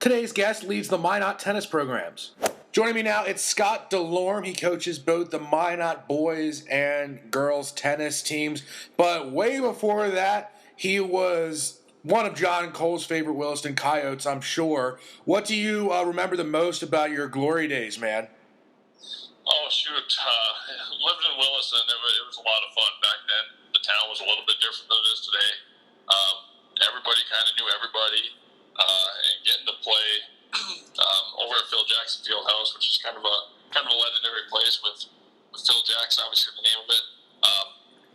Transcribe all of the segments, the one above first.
Today's guest leads the Minot tennis programs. Joining me now, it's Scott DeLorme. He coaches both the Minot boys and girls tennis teams. But way before that, he was one of John Cole's favorite Williston Coyotes, I'm sure. What do you remember the most about your glory days, man? Oh, shoot. Living in Williston, it was a lot of fun back then. The town was a little bit different than it is today. Everybody kind of knew everybody, and getting to play over at Phil Jackson Fieldhouse, which is kind of a legendary place with Phil Jackson, obviously the name of it.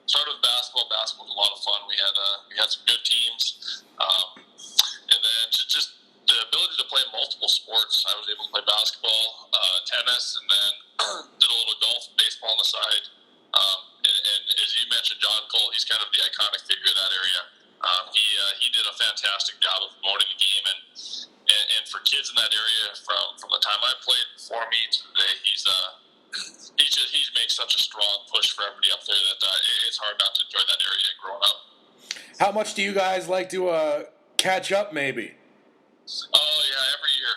Started with basketball. Basketball was a lot of fun. We had some good teams, and then just the ability to play multiple sports. I was able to play basketball, tennis, and then did a little golf and baseball on the side. And as you mentioned, John Cole, he's kind of the iconic figure of that area. He did a fantastic job of promoting the game, and for kids in that area, from the time I played before me to today, he's made such a strong push for everybody up there that it's hard not to enjoy that area growing up. How much do you guys like to catch up, maybe? Oh, yeah, every year.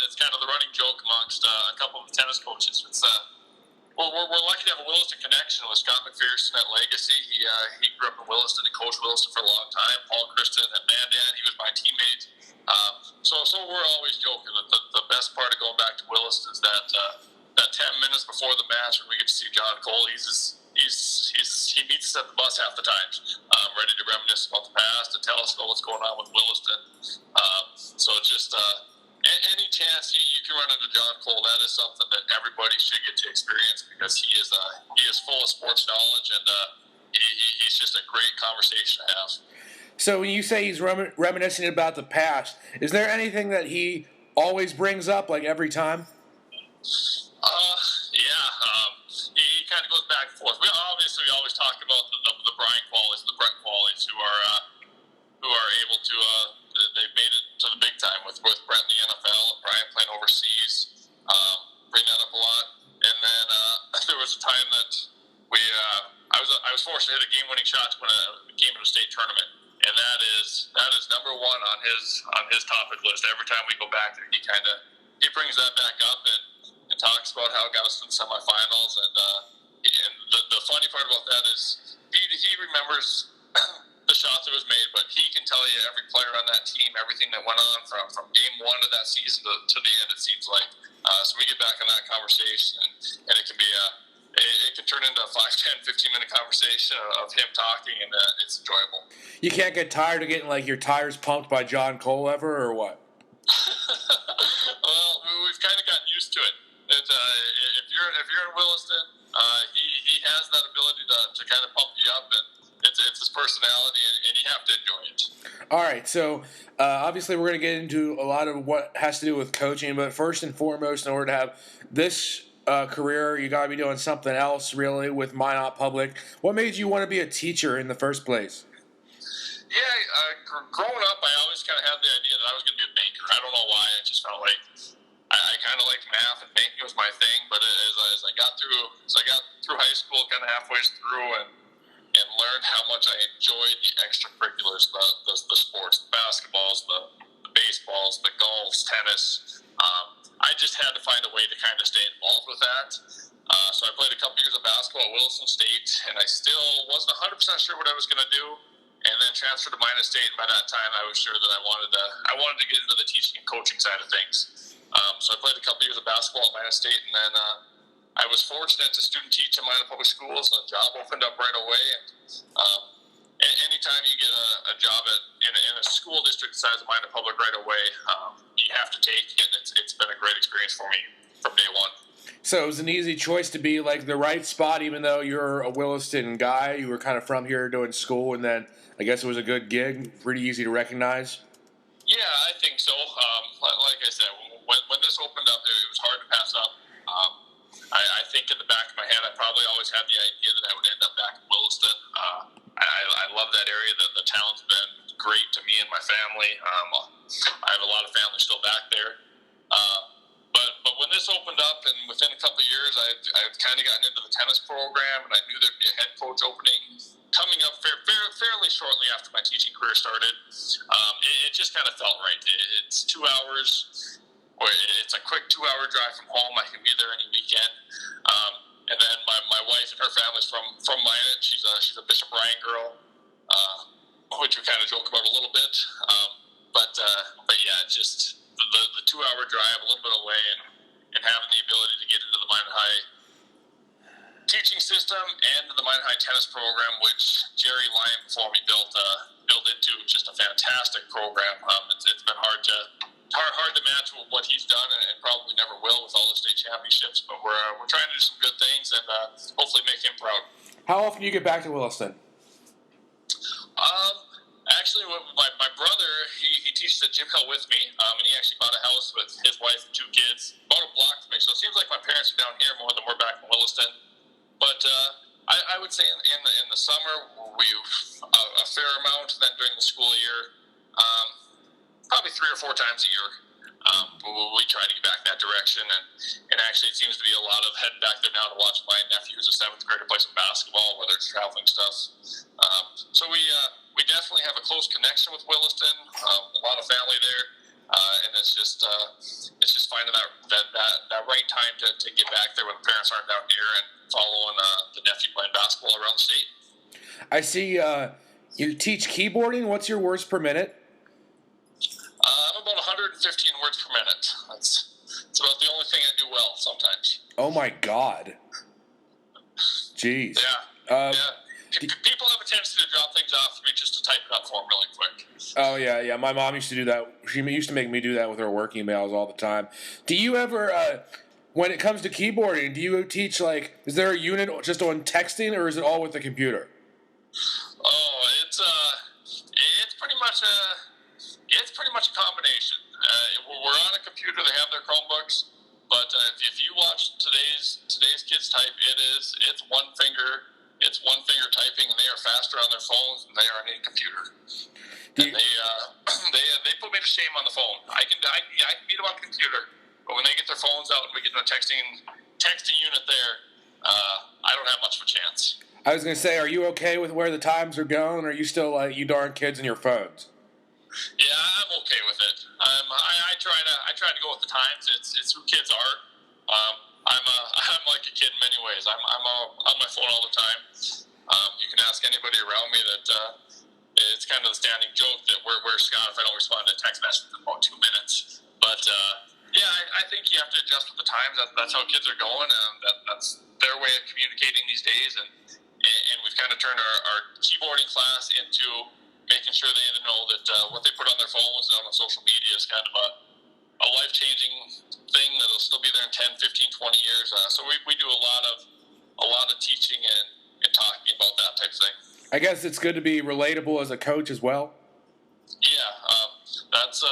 It's kind of the running joke amongst a couple of tennis coaches. We're lucky to have a Williston connection with Scott McPherson at Legacy. He grew up in Williston and coached Williston for a long time. Paul Christian at Mandan, he was my teammate. So we're always joking that the best part of going back to Williston is that 10 minutes before the match when we get to see John Cole, he meets us at the bus half the time, ready to reminisce about the past and tell us about what's going on with Williston. So it's just any chance you can run into John Cole, that is something that everybody should get to experience because he is full of sports knowledge and he's just a great conversation to have. So when you say he's reminiscing about the past, is there anything that he always brings up, like every time? He kind of goes back and forth. We always talk about the Brian qualities, the Brent qualities who are able to they've made it to the big time with Brent in the NFL and Brian playing overseas. Bring that up a lot. And then there was a time that I was forced to hit a game-winning shot to win a game in a state tournament, and that is number one on his topic list. Every time we go back there, he brings that back up and talks about how it got us to the semifinals. And the funny part about that is he remembers the shots that was made, but he can tell you every player on that team, everything that went on from game one of that season to the end, it seems like. So we get back in that conversation, and it can be it can turn into a 5, 10, 15-minute conversation of him talking, and it's enjoyable. You can't get tired of getting like your tires pumped by John Cole ever, or what? Well, we've kind of gotten used to it. If you're in Williston, he has that ability to kind of pump you up, and it's his personality, and you have to enjoy it. All right, so obviously we're going to get into a lot of what has to do with coaching, but first and foremost, in order to have this career, you got to be doing something else, really, with Minot Public. What made you want to be a teacher in the first place? Yeah, growing up, I always kind of had the idea that I was going to be a banker. I don't know why. I just felt like I kind of liked math, and banking was my thing. But as I got through high school, kind of halfway through, and learned how much I enjoyed the extracurriculars, the sports, the basketballs, the baseballs, the golfs, tennis. I just had to find a way to kind of stay involved with that. So I played a couple years of basketball at Williston State, and I still wasn't 100% sure what I was going to do. And then transferred to Minot State, and by that time I was sure that I wanted to get into the teaching and coaching side of things. So I played a couple years of basketball at Minot State, and then I was fortunate to student teach in Minot Public Schools, and the job opened up right away. And anytime you get a job in a school district the size of Minot Public right away, you have to take it, and it's been a great experience for me from day one. So it was an easy choice to be like the right spot, even though you're a Williston guy. You were kind of from here doing school, and then I guess it was a good gig, pretty easy to recognize. Yeah, I think so. Like I said, when this opened up, it was hard to pass up. I think in the back of my head, I probably always had the idea that I would end up back in Williston. I love that area. The town's been great to me and my family. I have a lot of family still back there. But when this opened up, and within a couple of years, I had kind of gotten into the tennis program, and I knew there'd be a head coach opening coming up fairly shortly after my teaching career started. It just kind of felt right. It's 2 hours. It's a quick 2-hour drive from home. I can be there any weekend. And then my wife and her family's from Minot. She's a Bishop Ryan girl, which we kind of joke about a little bit. But yeah, it's just the 2-hour drive, a little bit away, and having the ability to get into the Minot High teaching system and the Minot High tennis program, which Jerry Lyon before me built into just a fantastic program. It's been hard to match what he's done, and probably never will with all the state championships. But we're trying to do some good things and hopefully make him proud. How often do you get back to Williston? Actually, my brother, he teaches at Gym Hill with me, and he actually bought a house with his wife and 2 kids, about a block from me. So it seems like my parents are down here more than we're back in Williston. But I would say in the summer we a fair amount. Then during the school year, probably 3 or 4 times a year, we try to get back that direction. And actually, it seems to be a lot of heading back there now to watch my nephew, who's a 7th grader, play some basketball, whether it's traveling stuff. So we definitely have a close connection with Williston. A lot of family there. And it's just finding that right time to get back there when the parents aren't down here and following the nephew playing basketball around the state. I see you teach keyboarding. What's your words per minute? I'm about 115 words per minute. It's about the only thing I do well sometimes. Oh my God. Jeez. Yeah. People have a tendency to drop things off for me just to type it up for them really quick. Oh, yeah. My mom used to do that. She used to make me do that with her work emails all the time. Do you ever, when it comes to keyboarding, do you teach, is there a unit just on texting, or is it all with the computer? Oh, it's pretty much a combination. We're on a computer. They have their Chromebooks. But if you watch today's kids type, it's one finger typing, and they are faster on their phones than they are on any computer. And they put me to shame on the phone. I can beat them on the computer, but when they get their phones out and we get in a texting unit there, I don't have much of a chance. I was going to say, are you okay with where the times are going, or are you still you darn kids and your phones? Yeah, I'm okay with it. I try to go with the times. It's who kids are. I'm like a kid in many ways. I'm on my phone all the time. You can ask anybody around me that it's kind of the standing joke that where's Scott if I don't respond to a text message in about 2 minutes. But yeah, I think you have to adjust with the times. That's how kids are going, and that's their way of communicating these days. And we've kind of turned our keyboarding class into making sure they know that what they put on their phones and on social media is kind of a life-changing thing that'll still be there in 10, 15, 20 years. So we do a lot of teaching and talking about that type of thing. I guess it's good to be relatable as a coach as well. Yeah, that's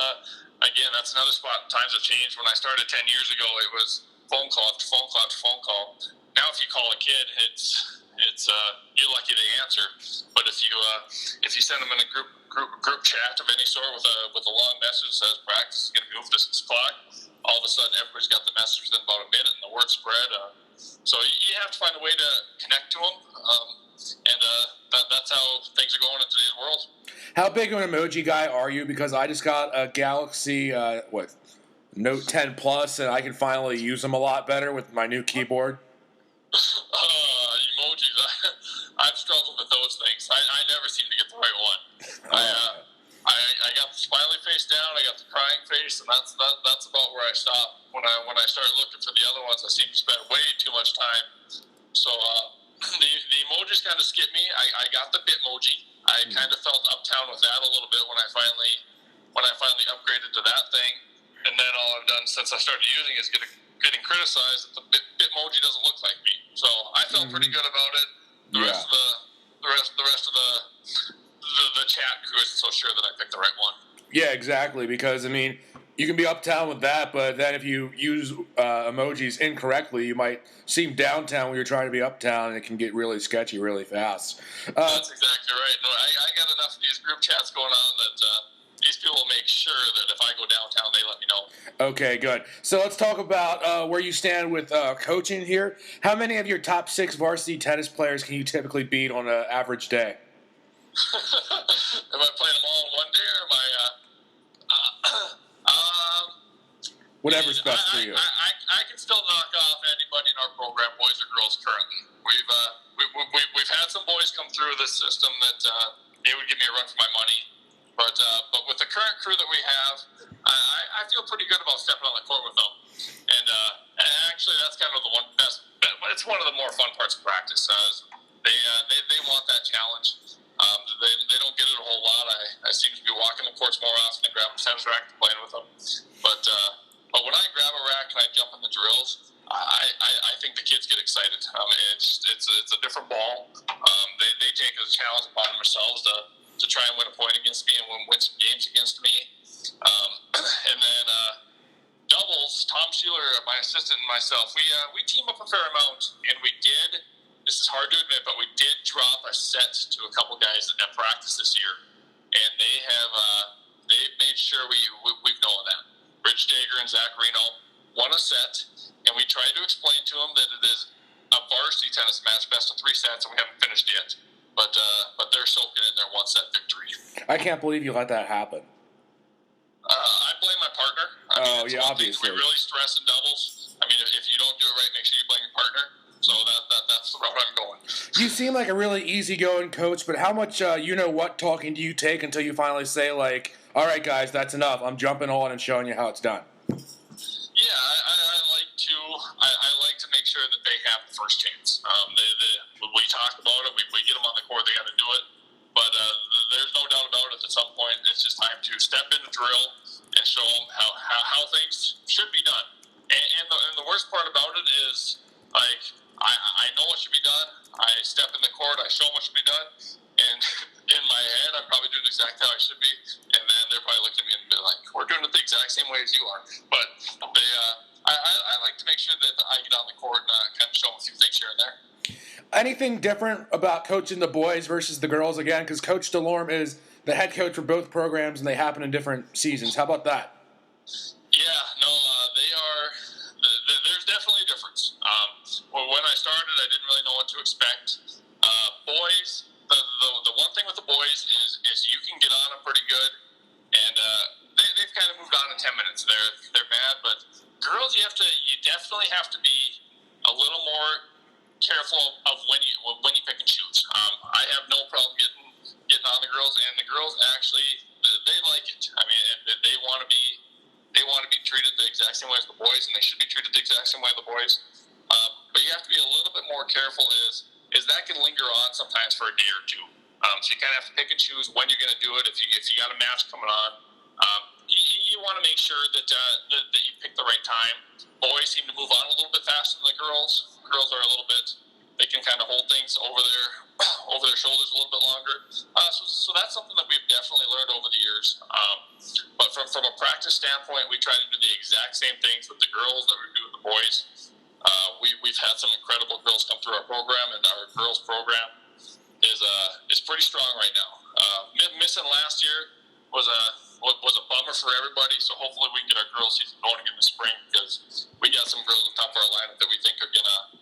another spot. Times have changed. When I started 10 years ago, it was phone call after phone call after phone call. Now, if you call a kid, it's you're lucky they answer. But if you send them in a group chat of any sort with a long message that says practice is going to be over this clock, all of a sudden everybody's got the message within about a minute and the word spread. So you have to find a way to connect to them, and that's how things are going in today's world. How big of an emoji guy are you? Because I just got a Galaxy Note 10 Plus, and I can finally use them a lot better with my new keyboard. Emojis, I've struggled with those things. I never seem to get the right one. I got the smiley face down, I got the crying face, and that's about where I stop. When I started looking for the other ones, I seem to spend way too much time. So the emojis kind of skipped me. I got the Bitmoji. I kind of felt uptown with that a little bit when I finally upgraded to that thing. And then all I've done since I started using it is getting criticized that the Bitmoji doesn't look like me. So I felt pretty good about it. The rest of the chat crew isn't so sure that I picked the right one. Yeah, exactly. Because you can be uptown with that, but then if you use emojis incorrectly, you might seem downtown when you're trying to be uptown, and it can get really sketchy really fast. That's exactly right. No, I got enough of these group chats going on that these people make sure that if I go downtown, they let me know. Okay, good. So let's talk about where you stand with coaching here. How many of your top 6 varsity tennis players can you typically beat on an average day? Am I playing them all in one day, or am I? Whatever's best for you. I can still knock off anybody in our program, boys or girls. Currently, we've had some boys come through this system that they would give me a run for my money, but with the current crew that we have, I feel pretty good about stepping on the court with them. And actually, that's kind of the one best. It's one of the more fun parts of practice. They want that challenge. They don't get it a whole lot. I seem to be walking the courts more often and grabbing a tennis rack and playing with them. But when I grab a rack and I jump in the drills, I think the kids get excited. It's a different ball. They take it as a challenge upon themselves to try and win a point against me and win some games against me. And then doubles, Tom Sheeler, my assistant, and myself, we team up a fair amount, and we did. This is hard to admit, but we did drop a set to a couple guys at practice this year, and they've made sure we've known that. Rich Dager and Zach Reno won a set, and we tried to explain to them that it is a varsity tennis match, best of 3 sets, and we haven't finished yet. But they're soaking in their 1-set victory. I can't believe you let that happen. I blame my partner. Yeah, obviously. We really stress in doubles. I mean, if you don't do it right, make sure you blame your partner. So that's the route I'm going. You seem like a really easygoing coach, but how much you-know-what talking do you take until you finally say, like, all right, guys, that's enough. I'm jumping on and showing you how it's done? Yeah, I like to make sure that they have the first chance. We talk about it. We get them on the court. They got to do it. But there's no doubt about it. At some point, it's just time to step in the drill and show them how things should be done. And the worst part about it is, like, I know what should be done. I step in the court. I show them what should be done. And in my head, I'm probably doing exactly how I should be. And then they're probably looking at me and be like, we're doing it the exact same way as you are. But I like to make sure that I get on the court and kind of show them a few things here and there. Anything different about coaching the boys versus the girls again? Because Coach DeLorme is the head coach for both programs, and they happen in different seasons. How about that? Yeah, no, they are. There's definitely a difference. When I started, I didn't really know what to expect. Boys, the one thing with the boys is you can get on them pretty good, and they've kind of moved on in 10 minutes. They're bad, but girls, you definitely have to be a little more careful of when you pick and choose. I have no problem getting on the girls, and the girls actually they like it. I mean, they want to be treated the exact same way as the boys, and they should be treated the exact same way as the boys. But you have to be a little bit more careful. Is that can linger on sometimes for a day or two. So you kind of have to pick and choose when you're going to do it. If you got a match coming on, you want to make sure that you pick the right time. Boys seem to move on a little bit faster than the girls. Girls are a little bit. They can kind of hold things over their shoulders a little bit longer. So that's something that we've definitely learned over the years. But from a practice standpoint, we try to do the exact same things with the girls that we do with the boys. We've had some incredible girls come through our program, and our girls program is pretty strong right now. Missing last year was a bummer for everybody. So hopefully we can get our girls season going again this spring, because we got some girls on top of our lineup that we think are gonna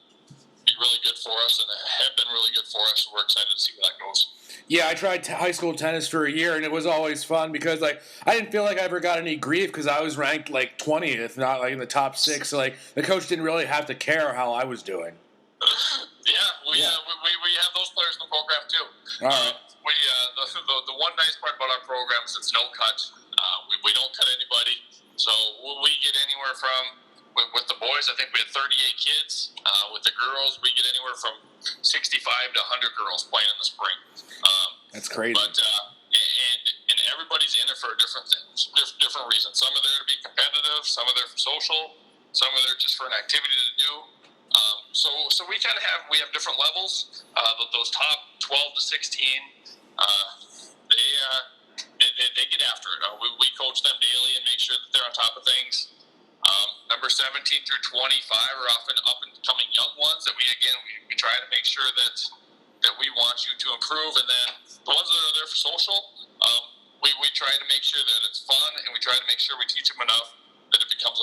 be really good for us and have been really good for us. So we're excited to see where that goes. Yeah, I tried high school tennis for a year, and it was always fun because, like, I didn't feel like I ever got any grief because I was ranked, like, 20th, not, like, in the top 6. So, like, the coach didn't really have to care how I was doing. We have those players in the program, too. All right. The one nice part about our program is it's no cut. We don't cut anybody. So we get anywhere from, with the boys, I think we had 38 kids. With the girls, we get anywhere from 65 to 100 girls playing in the spring. That's crazy. But and everybody's in it for different things, different reasons. Some are there to be competitive, some are there for social, some are there just for an activity to do. So we kind of have different levels. Those top 12 to 16, they get after it. We coach them daily and make sure that they're on top of things. Number 17 through 25 are often up and coming young ones that we try to make sure that we want you to improve. And then the ones that are there for social, we try to make sure that it's fun, and we try to make sure we teach them enough that it becomes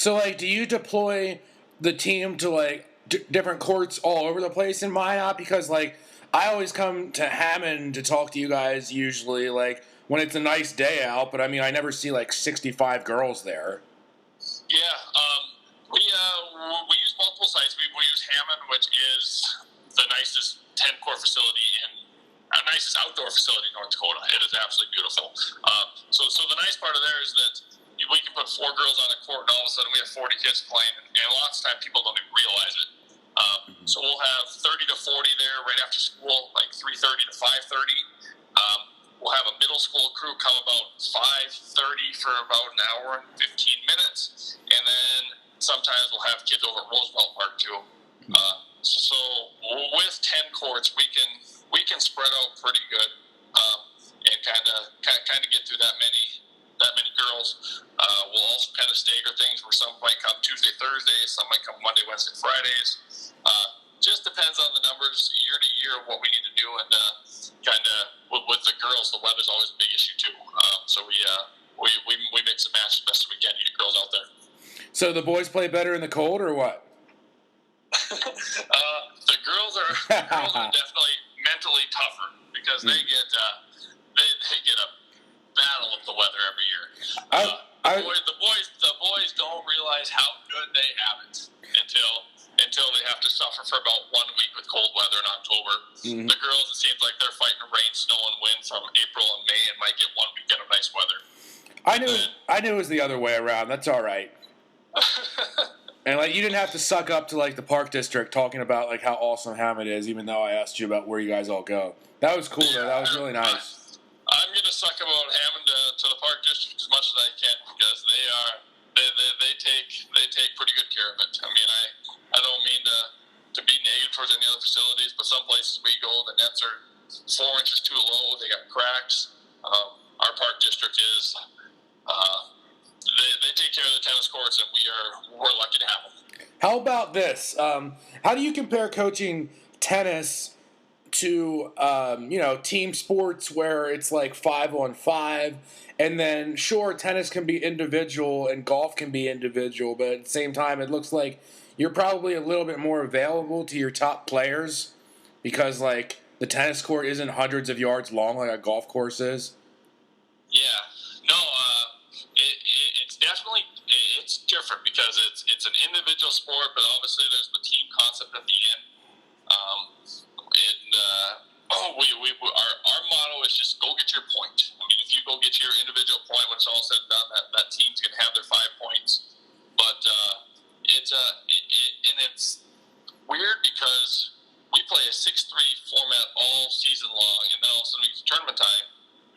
So, like, do you deploy the team to, like, different courts all over the place in Minot? Because, like, I always come to Hammond to talk to you guys usually, like, when it's a nice day out, but, I mean, I never see, like, 65 girls there. Yeah, we use multiple sites. We use Hammond, which is the nicest 10-court facility nicest outdoor facility in North Dakota. It is absolutely beautiful. So the nice part of there is that we can put 4 girls on a court, and all of a sudden we have 40 kids playing, and lots of times people don't even realize it. So we'll have 30 to 40 there right after school, like 3:30 to 5:30. We'll have a middle school crew come about 5:30 for about an hour and 15 minutes, and then sometimes we'll have kids over at Roosevelt Park too. So with 10 courts, we can spread out pretty good, and kind of get through that many girls. We'll also kind of stagger things where some might come Tuesday, Thursdays, some might come Monday, Wednesday, Fridays. Just depends on the numbers year to year what we need to do, and kind of with the girls, the weather's always a big issue too. So we mix and match as best as we can to get girls out there. So the boys play better in the cold, or what? The girls are definitely mentally tougher because they get a battle with the weather every year. The boys don't realize how good they have it until they have to suffer for about 1 week with cold weather in October. Mm-hmm. The girls, it seems like they're fighting rain, snow, and wind from April and May, and might get 1 weekend of nice weather. I knew it was the other way around. That's all right. And like you didn't have to suck up to like the Park District talking about like how awesome Hammond is, even though I asked you about where you guys all go. That was cool, though. That was really nice. I'm gonna suck about Hammond to the Park District as much as I can because they take pretty good care of it. I mean, I don't mean to be negative towards any other facilities, but some places we go, the nets are 4 inches too low. They got cracks. Our Park District is. They take care of the tennis courts, and we're lucky to have them. How about this? How do you compare coaching tennis to team sports where it's like 5-on-5, and then sure tennis can be individual and golf can be individual, but at the same time it looks like you're probably a little bit more available to your top players because like the tennis court isn't hundreds of yards long like a golf course is. Yeah. No. It's different because it's an individual sport, but obviously there's the team concept at the end. Our motto is just go get your point. I mean, if you go get your individual point when it's all said and done, that team's gonna have their 5 points. But it's weird because we play a 6-3 format all season long, and then all of a sudden we get to tournament time,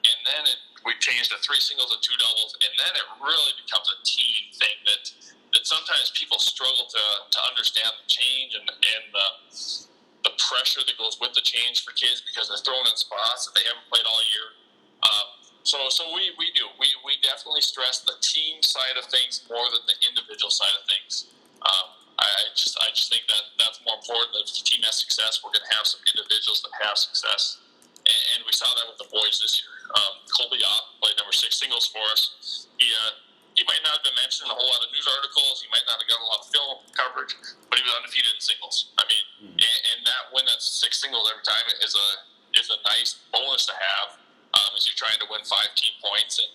and then we change to 3 singles and 2 doubles, and then it really becomes a team thing that sometimes people struggle to understand the change and the pressure that goes with the change for kids because they're thrown in spots that they haven't played all year. So we definitely stress the team side of things more than the individual side of things. I just think that's more important. That if the team has success, we're going to have some individuals that have success. And we saw that with the boys this year. Colby Opp played number 6 singles for us. He might not have been mentioned in a whole lot of news articles. He might not have got a lot of film coverage, but he was undefeated in singles. I mean, and that win that's 6 singles every time is a nice bonus to have as you're trying to win 5 team points. And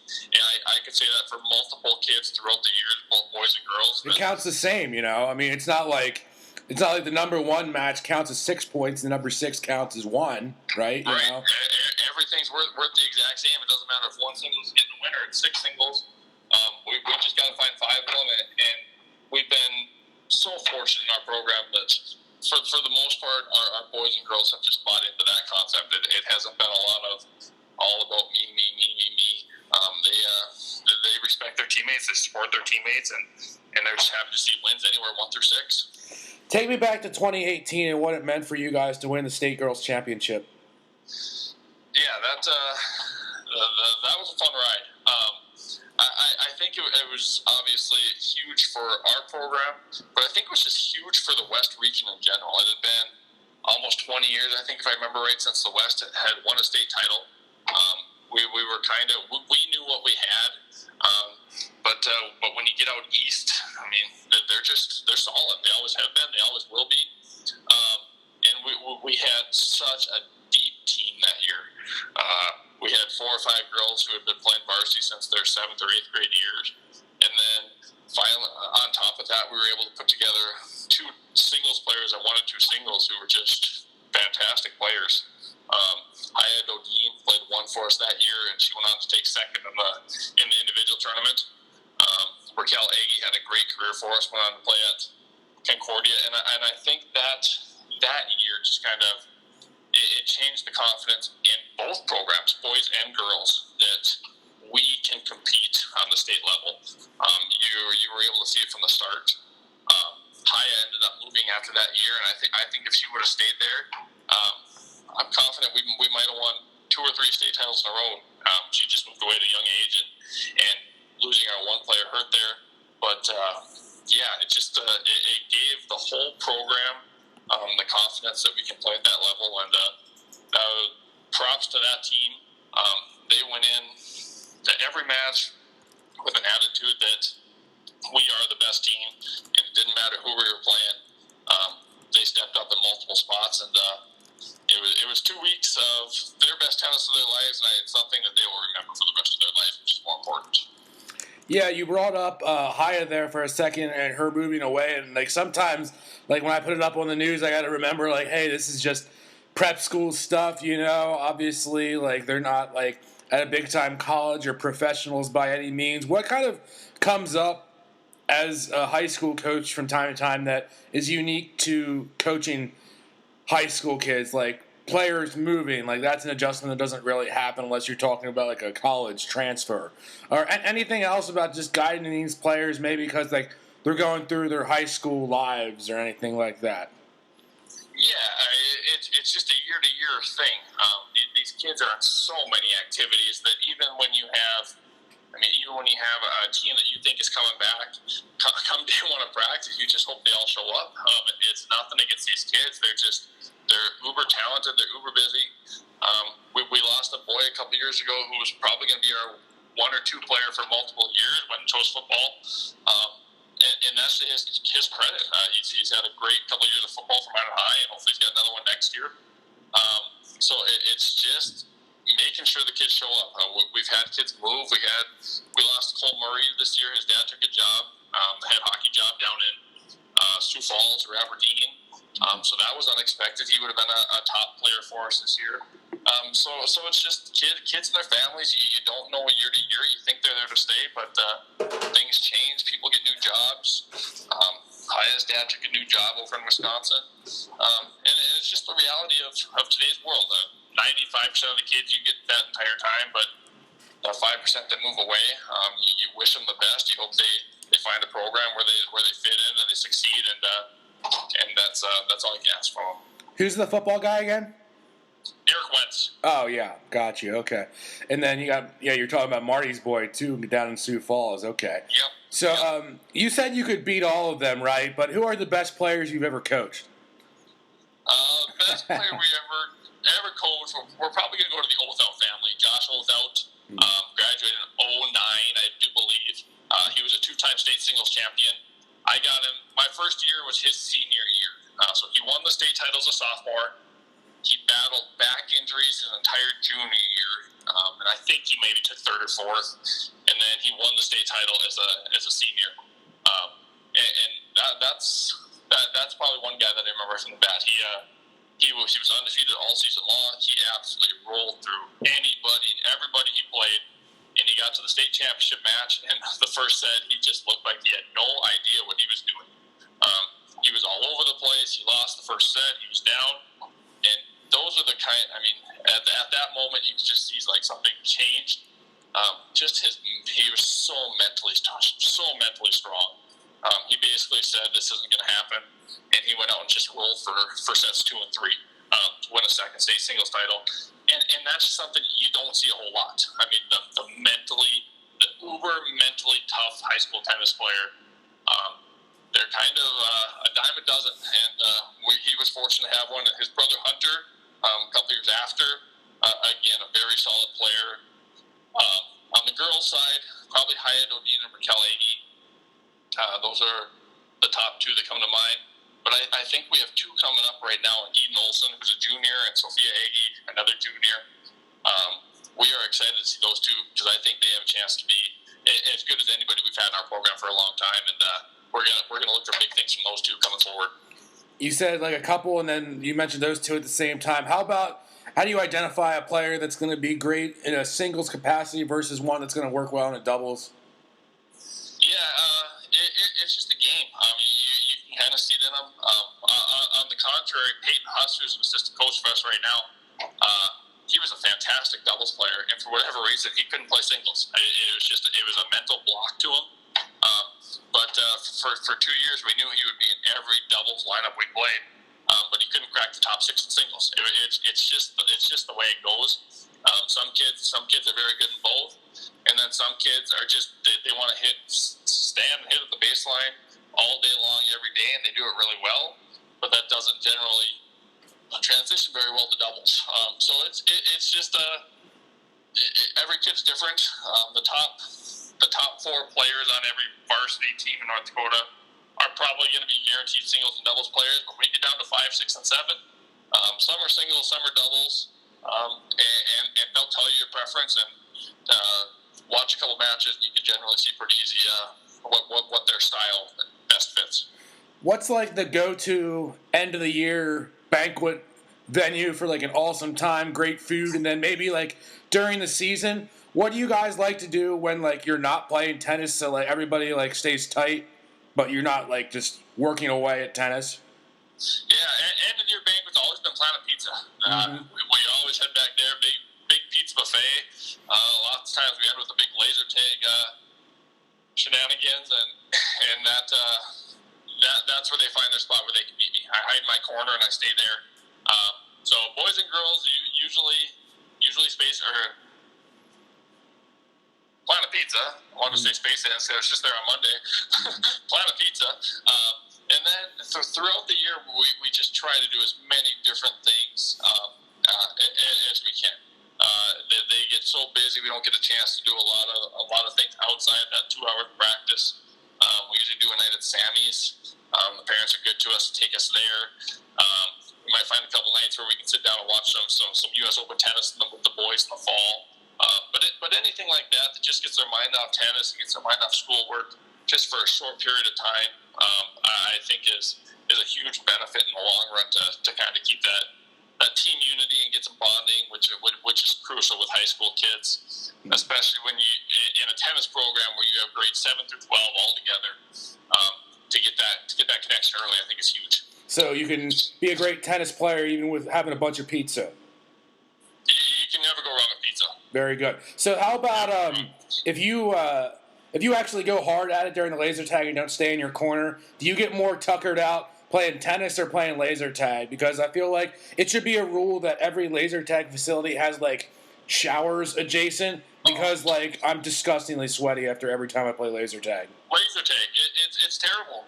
I could say that for multiple kids throughout the years, both boys and girls. It counts the same, you know. I mean, it's not like the number 1 match counts as 6 points, and the number 6 counts as 1, right? You know? Everything's worth the exact same. It doesn't matter if 1 singles is getting the winner. It's 6 singles. We just got to find 5 of them, and we've been so fortunate in our program that for the most part, our boys and girls have just bought into that concept. It hasn't been a lot of all about me. They respect their teammates, they support their teammates, and they're just happy to see wins anywhere 1 through 6. Take me back to 2018 and what it meant for you guys to win the state girls championship. Yeah, that was a fun ride. I think it was obviously huge for our program, but I think it was just huge for the West region in general. It had been almost 20 years, I think, if I remember right, since the West had won a state title. We were we knew what we had, but when you get out east, I mean, they're solid. They always have been. They always will be. And we had such a deep team that year. We had 4 or 5 girls who had been playing varsity since their 7th or 8th grade years. And then finally, on top of that, we were able to put together 2 singles players and 1 and 2 singles who were just fantastic players. Haya Dodine played 1 for us that year, and she went on to take 2nd in the individual tournament. Raquel Agee had a great career for us, went on to play at Concordia, and I think that year just kind of it changed the confidence in both programs, boys and girls, that we can compete on the state level. You were able to see it from the start. Haya ended up moving after that year, and I think if she would have stayed there, I'm confident we might have won 2 or 3 state titles in a row. She just moved away at a young age, and losing our 1 player hurt there. But yeah, it just it gave the whole program the confidence that we can play at that level, and props to that team. They went in to every match with an attitude that we are the best team, and it didn't matter who we were playing. They stepped up in multiple spots, and it was 2 weeks of their best tennis of their lives, and it's something that they will remember for the rest of their life, which is more important. Yeah, you brought up Haya there for a second and her moving away, and like sometimes, like when I put it up on the news, I got to remember like, hey, this is just prep school stuff, you know. Obviously, like they're not like at a big time college or professionals by any means. What kind of comes up as a high school coach from time to time that is unique to coaching high school kids, like players moving, like that's an adjustment that doesn't really happen unless you're talking about like a college transfer or anything else about just guiding these players, maybe because like they're going through their high school lives or anything like that? Yeah, it's just a year-to-year thing. These kids are on so many activities that even when you have a team that you think is coming back, come day 1 of practice, you just hope they all show up. It's nothing against these kids. They're uber talented. They're uber busy. We lost a boy a couple years ago who was probably going to be our 1 or 2 player for multiple years, went and chose football. And that's to his credit. He's had a great couple years of football from Minot High, and hopefully he's got another one next year. So it's just making sure the kids show up. We've had kids move. We lost Cole Murray this year. His dad took a job, the head hockey job down in Sioux Falls or Aberdeen. So that was unexpected. He would have been a top player for us this year. So it's just kids and their families. You don't know year to year. You think they're there to stay, but things change. People get new jobs. Haya's dad took a new job over in Wisconsin. And it's just the reality of today's world. 95% of the kids you get that entire time, but the 5% that move away, you wish them the best. You hope they find a program where they fit in and they succeed, and that's all you can ask for them. Who's the football guy again? Eric Wentz. Oh yeah, got you. Okay, and then you're talking about Marty's boy too down in Sioux Falls. Okay. Yep. So you said you could beat all of them, right? But who are the best players you've ever coached? Best player we ever coached. We're probably going to go to the Olthout family. Josh Olthout graduated in 2009, I do believe. He was a 2-time state singles champion. I got him. My first year was his senior year. So he won the state title as a sophomore. He battled back injuries his entire junior year, and I think he maybe took 3rd or 4th. And then he won the state title as a senior. That's probably one guy that I remember from the bat. He was undefeated all season long. He absolutely rolled through anybody and everybody he played. And he got to the state championship match, and the first set, he just looked like he had no idea what he was doing. He was all over the place. He lost the first set. He was down. And those are the kind, at that moment, you could just see like something changed. He was so mentally touched, so mentally strong. He basically said, this isn't going to happen. And he went out and just rolled for sets 2 and 3 to win a second state singles title. And that's something you don't see a whole lot. The uber mentally tough high school tennis player, they're kind of a dime a dozen. And he was fortunate to have one. His brother Hunter, a couple years after, again, a very solid player. On the girls' side, probably Haya Dodine and Raquel Agee. Those are the top two that come to mind. But I think we have two coming up right now, Eden Olsen, who's a junior, and Sophia Agee, another junior. We are excited to see those two because I think they have a chance to be as good as anybody we've had in our program for a long time, and we're gonna look for big things from those two coming forward. You said like a couple, and then you mentioned those two at the same time. How do you identify a player that's going to be great in a singles capacity versus one that's going to work well in a doubles? Yeah, it's just a game. You can kind of see it in them. On the contrary, Peyton Huss, who's an assistant coach for us right now, he was a fantastic doubles player, and for whatever reason, he couldn't play singles. It was a mental block to him. But for 2 years, we knew he would be in every doubles lineup we played, but he couldn't crack the top 6 in singles. It's just the way it goes. Some kids are very good in both, and then some kids are just they want to stand and hit at the baseline all day long, every day, and they do it really well. But that doesn't generally transition very well to doubles. So it's just every kid's different. The top 4 players on every varsity team in North Dakota are probably going to be guaranteed singles and doubles players. But when you get down to 5, 6, and 7, some are singles, some are doubles, and they'll tell you your preference. And watch a couple matches, and you can generally see pretty easy what their style best fits. What's like the go-to end of the year banquet venue for like an awesome time, great food, and then maybe like during the season? What do you guys like to do when like you're not playing tennis, so like everybody like stays tight, but you're not like just working away at tennis? Yeah, end of the year banquet's always been Planet Pizza. We always head back there, big pizza buffet. Lots of times we end with a big laser tag shenanigans, and that's where they find their spot where they can beat me. I hide in my corner and I stay there. So boys and girls usually space or Planet Pizza. I wanted to say Space Inn, so it's just there on Monday. Planet Pizza. And then throughout the year, we just try to do as many different things as we can. They get so busy, we don't get a chance to do a lot of things outside that 2 hour practice. We usually do a night at Sammy's. The parents are good to us, take us there. We might find a couple nights where we can sit down and watch some U.S. Open tennis with the boys in the fall. But anything like that just gets their mind off tennis and gets their mind off schoolwork just for a short period of time, I think is a huge benefit in the long run to kind of keep that team unity and get some bonding, which is crucial with high school kids, especially when you in a tennis program where you have grades 7 through 12 all together. To get that connection early, I think is huge. So you can be a great tennis player even with having a bunch of pizza. You can never go wrong with pizza. Very good. So how about if you actually go hard at it during the laser tag and don't stay in your corner, do you get more tuckered out playing tennis or playing laser tag? Because I feel like it should be a rule that every laser tag facility has like showers adjacent, because like I'm disgustingly sweaty after every time I play laser tag. Laser tag, it's terrible.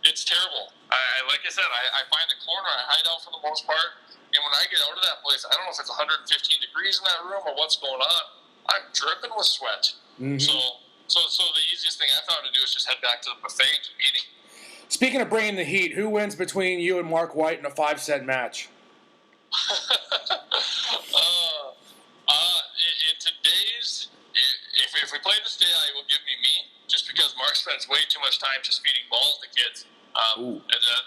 It's terrible. Like I said, I find a corner, I hide out for the most part, and when I get out of that place, I don't know if it's 115 degrees in that room or what's going on. I'm dripping with sweat. Mm-hmm. So the easiest thing I found to do is just head back to the buffet and keep eating. Speaking of bringing the heat, who wins between you and Marc White in a 5-set match? In today's, if we play this day, it will give me, just because Marc spends way too much time just feeding balls to kids.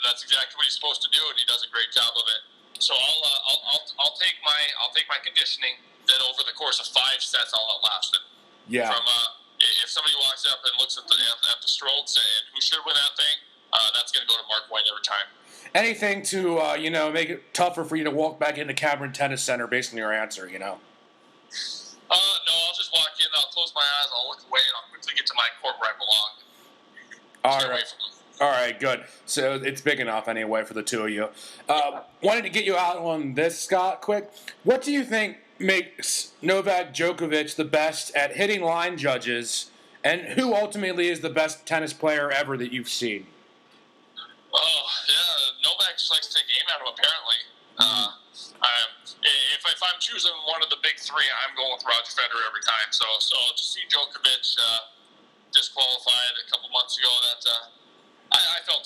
That's exactly what he's supposed to do, and he does a great job of it. So I'll take my conditioning that over the course of 5 sets I'll outlast him. Yeah. From if somebody walks up and looks at the strokes and who should win that thing, that's going to go to Marc White every time. Anything to make it tougher for you to walk back into Cameron Tennis Center based on your answer, No, I'll just walk in, I'll close my eyes, I'll look away, and I'll quickly get to my court where I belong. All right, good. So it's big enough anyway for the two of you. Wanted to get you out on this, Scott, quick. What do you think makes Novak Djokovic the best at hitting line judges, and who ultimately is the best tennis player ever that you've seen? Oh, yeah, Novak just likes to take aim at him, apparently. If I'm choosing one of the big three, I'm going with Roger Federer every time. So to see Djokovic disqualified a couple months ago,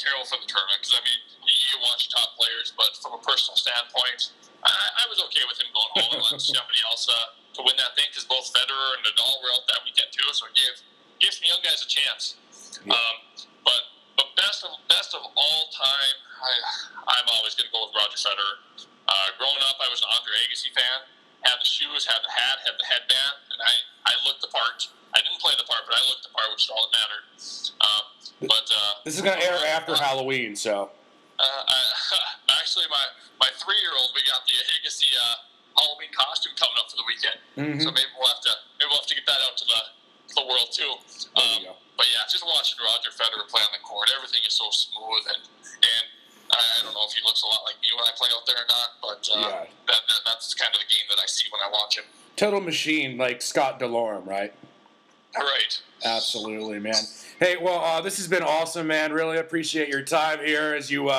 terrible for the tournament because, I mean, you watch top players, but from a personal standpoint, I was okay with him going home and letting somebody else to win that thing because both Federer and Nadal were out that weekend too, so it gave some young guys a chance. Yeah. But best of all time, I'm always going to go with Roger Federer. Growing up, I was an Andre Agassi fan. Had the shoes, had the hat, had the headband, and I looked the part. I didn't play the part, but I looked the part, which is all that mattered. This is going to air after Halloween, so. Actually, my 3-year-old, we got the Agassi Halloween costume coming up for the weekend. Mm-hmm. So maybe we'll have to get that out to the world too. But yeah, just watching Roger Federer play on the court, everything is so smooth, and I don't know if he looks a lot like me when I play out there or not, but that's kind of the game that I see when I watch him. Total machine, like Scott DeLorme, right? Right. Absolutely, man. Hey, well, this has been awesome, man. Really appreciate your time here as you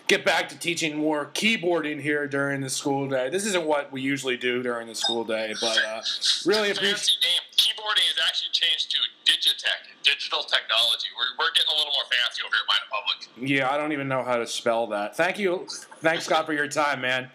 get back to teaching more keyboarding here during the school day. This isn't what we usually do during the school day, but really appreciate. Fancy name. Keyboarding has actually changed to Digitech, digital technology. We're getting a little more fancy over here at Minot Public. Yeah, I don't even know how to spell that. Thank you. Thanks, Scott, for your time, man.